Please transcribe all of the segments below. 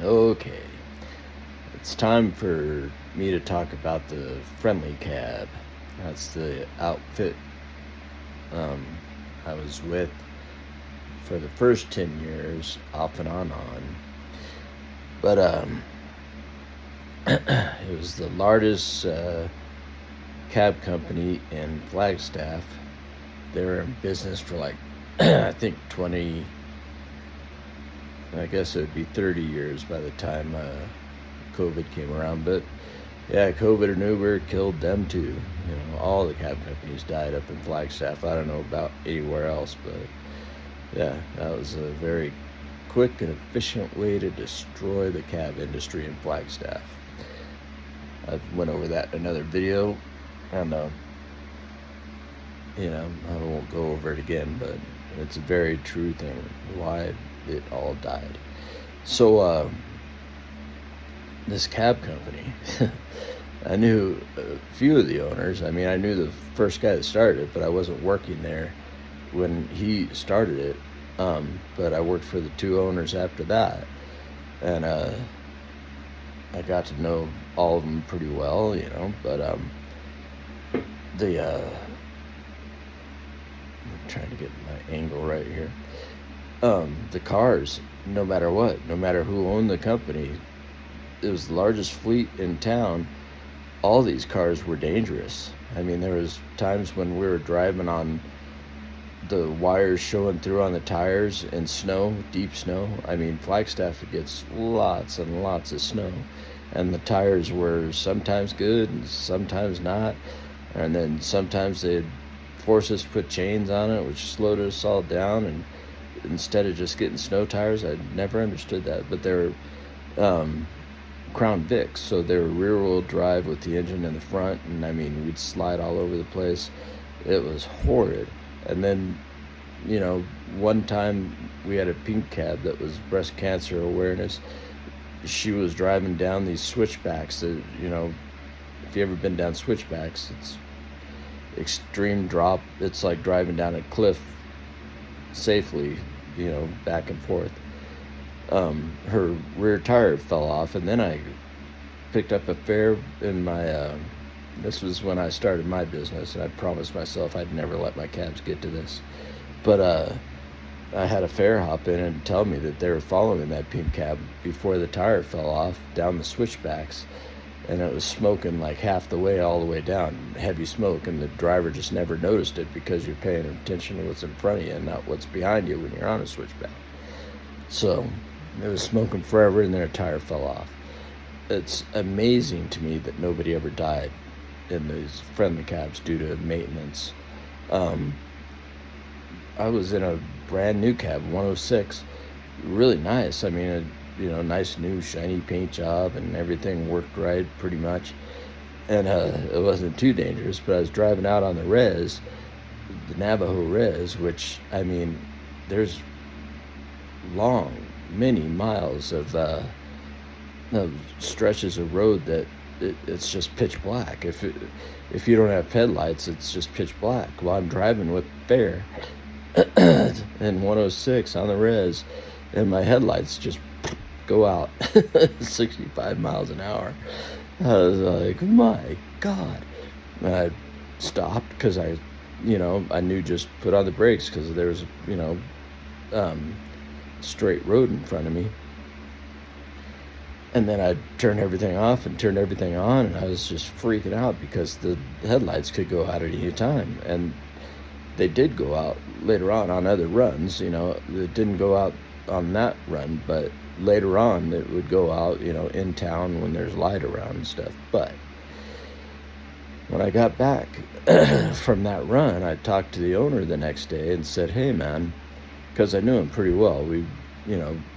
Okay, it's time for me to talk about the Friendly Cab. That's the outfit um, I was with for the first 10 years, off and on. But it was the largest cab company in Flagstaff. They were in business for like, I think 20, I guess it would be 30 years by the time COVID came around. But yeah, COVID and Uber killed them too. All the cab companies died up in Flagstaff. I don't know about anywhere else, but yeah, that was a very quick and efficient way to destroy the cab industry in Flagstaff. I went over that in another video, and I won't go over it again, but it's a very true thing why it all died. So this cab company, I knew a few of the owners. I mean, I knew the first guy that started it, but I wasn't working there when he started it. But I worked for the two owners after that, and I got to know all of them pretty well. But the I'm trying to get my angle right here. The cars, no matter what, no matter who owned the company, it was the largest fleet in town. All these cars were dangerous. I mean, there was times when we were driving on the wires showing through on the tires in snow, deep snow. I mean, Flagstaff gets lots and lots of snow, and the tires were sometimes good and sometimes not. And then sometimes they'd force us to put chains on it, which slowed us all down. And instead of just getting snow tires, I never understood that. But they're Crown Vics, so they were rear-wheel drive with the engine in the front, and I mean, we'd slide all over the place. It was horrid. And then, one time we had a pink cab that was breast cancer awareness. She was driving down these switchbacks that, if you ever been down switchbacks, it's extreme drop. It's like driving down a cliff safely, back and forth. Her rear tire fell off, and then I picked up a fare in my this was when I started my business, and I promised myself I'd never let my cabs get to this. But I had a fare hop in and tell me that they were following that pink cab before the tire fell off down the switchbacks, and it was smoking like half the way all the way down, heavy smoke, and the driver just never noticed it because you're paying attention to what's in front of you and not what's behind you when you're on a switchback. So it was smoking forever, and then a tire fell off. It's amazing to me that nobody ever died in these friendly cabs due to maintenance. I was in a brand new cab, 106, really nice. I mean, nice new shiny paint job, and everything worked right pretty much. And it wasn't too dangerous, but I was driving out on the res, the Navajo res, which, I mean, there's many miles of stretches of road that it's just pitch black. If you don't have headlights, it's just pitch black. While I'm driving with Bear in 106 on the res, and my headlights just go out 65 miles an hour. I was like, my God. And I stopped because I knew just put on the brakes because there was, straight road in front of me. And then I turned everything off and turned everything on, and I was just freaking out because the headlights could go out at any time. And they did go out later on other runs. It didn't go out on that run, but later on it would go out, in town when there's light around and stuff. But when I got back from that run, I talked to the owner the next day and said, hey, man, because I knew him pretty well. We,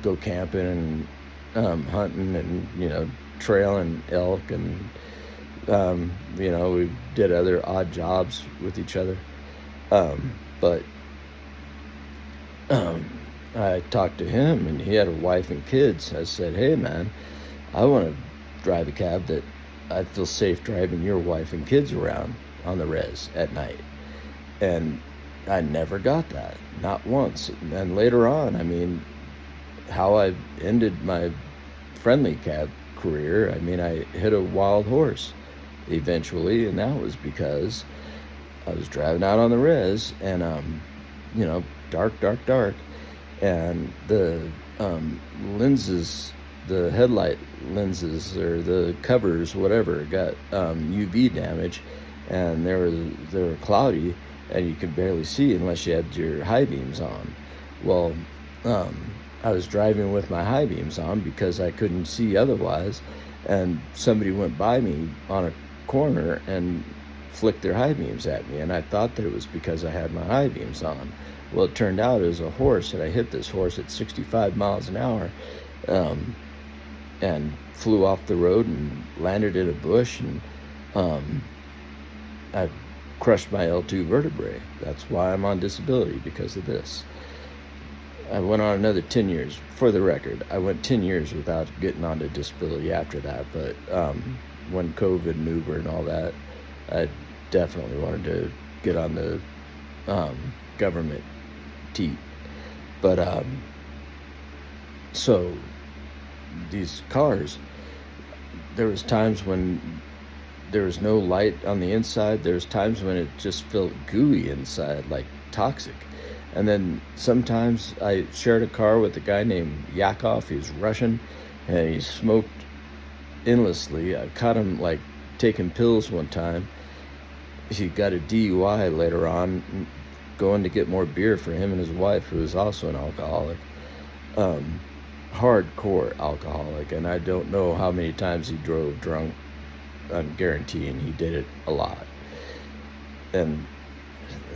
go camping and hunting and, trailing elk, and, we did other odd jobs with each other. But I talked to him, and he had a wife and kids. I said, hey, man, I want to drive a cab that I feel safe driving your wife and kids around on the res at night. And I never got that, not once. And later on, I mean, how I ended my friendly cab career, I mean, I hit a wild horse eventually, and that was because I was driving out on the res, and dark, dark, dark, and the lenses, the headlight lenses or the covers, whatever, got UV damage, and they were cloudy, and you could barely see unless you had your high beams on. Well, I was driving with my high beams on because I couldn't see otherwise, and somebody went by me on a corner and flicked their high beams at me, and I thought that it was because I had my high beams on. Well, it turned out it was a horse, and I hit this horse at 65 miles an hour, and flew off the road and landed in a bush, and I crushed my L2 vertebrae. That's why I'm on disability, because of this. I went on another 10 years. For the record, I went 10 years without getting onto disability after that, but when COVID and Uber and all that, I definitely wanted to get on the government teat. But so these cars, there was times when there was no light on the inside. There's times when it just felt gooey inside, like toxic. And then sometimes I shared a car with a guy named Yakov. He was Russian, and he smoked endlessly. I caught him like taking pills one time. He got a DUI later on, going to get more beer for him and his wife, who is also an alcoholic. Hardcore alcoholic, and I don't know how many times he drove drunk. I'm guaranteeing he did it a lot. And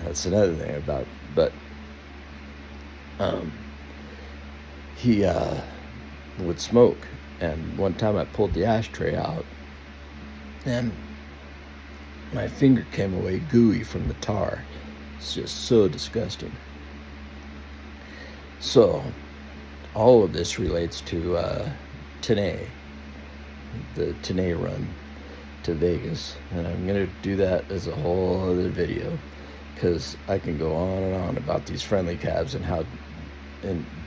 that's another thing about, but he would smoke, and one time I pulled the ashtray out, and my finger came away gooey from the tar. It's just so disgusting. So all of this relates to Tenay, the Tenay run to Vegas, and I'm going to do that as a whole other video, because I can go on and on about these friendly cabs and how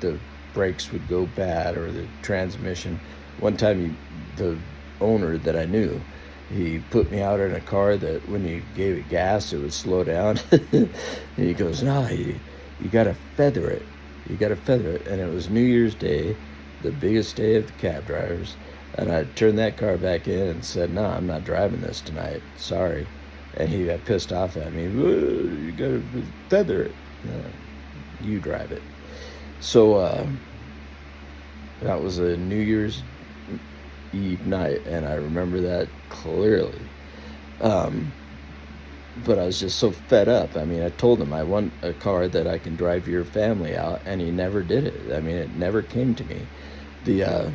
the brakes would go bad, or the transmission. One time the owner that I knew, he put me out in a car that when you gave it gas, it would slow down. And he goes, no, you got to feather it. You got to feather it. And it was New Year's Day, the biggest day of the cab drivers. And I turned that car back in and said, no, I'm not driving this tonight. Sorry. And he got pissed off at me. You got to feather it. No, you drive it. So that was a New Year's Eve night, and I remember that clearly. But I was just so fed up. I mean, I told him I want a car that I can drive your family out, and he never did it. I mean, it never came to me. The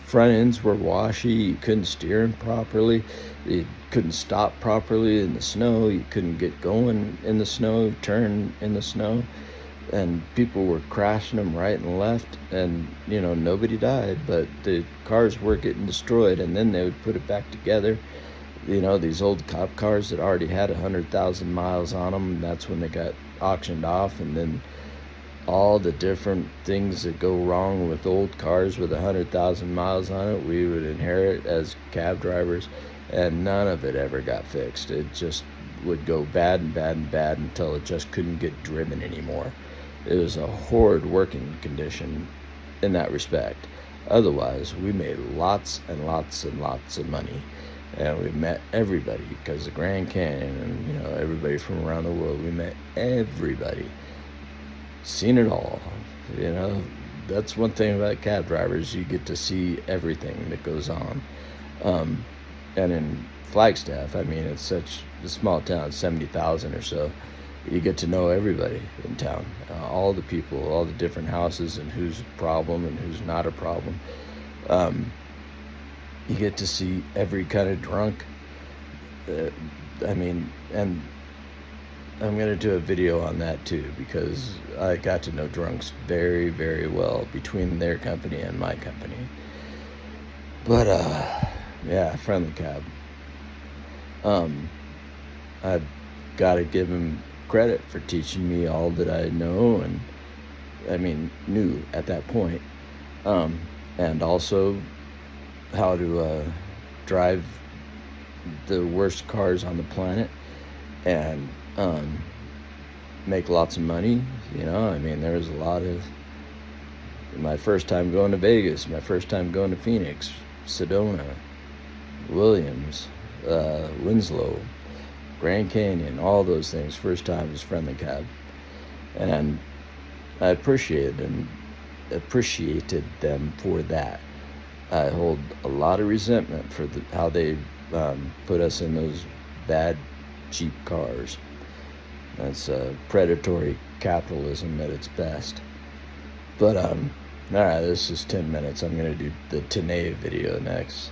front ends were washy. You couldn't steer them properly. You couldn't stop properly in the snow. You couldn't get going in the snow, turn in the snow. And people were crashing them right and left, and nobody died, but the cars were getting destroyed, and then they would put it back together. These old cop cars that already had 100,000 miles on them, that's when they got auctioned off. And then all the different things that go wrong with old cars with 100,000 miles on it, we would inherit as cab drivers, and none of it ever got fixed. It just would go bad and bad and bad until it just couldn't get driven anymore. It was a horrid working condition in that respect. Otherwise, we made lots and lots and lots of money, and we met everybody, because the Grand Canyon and everybody from around the world. We met everybody, seen it all. That's one thing about cab drivers: you get to see everything that goes on. And in Flagstaff, I mean, it's such a small town, 70,000 or so. You get to know everybody in town, all the people, all the different houses, and who's a problem and who's not a problem. You get to see every kind of drunk. I mean, and I'm going to do a video on that too, because I got to know drunks very, very well between their company and my company. But, yeah, friendly cab. I've got to give him credit for teaching me all that I know, and I mean knew at that point. And also how to drive the worst cars on the planet and make lots of money. I mean, there was a lot of my first time going to Vegas, my first time going to Phoenix, Sedona, Williams, Winslow, Grand Canyon, all those things. First time was Friendly Cab, and I appreciated them for that. I hold a lot of resentment for how they put us in those bad, cheap cars. That's predatory capitalism at its best. But all right, this is 10 minutes. I'm gonna do the Tanae video next.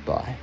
Bye.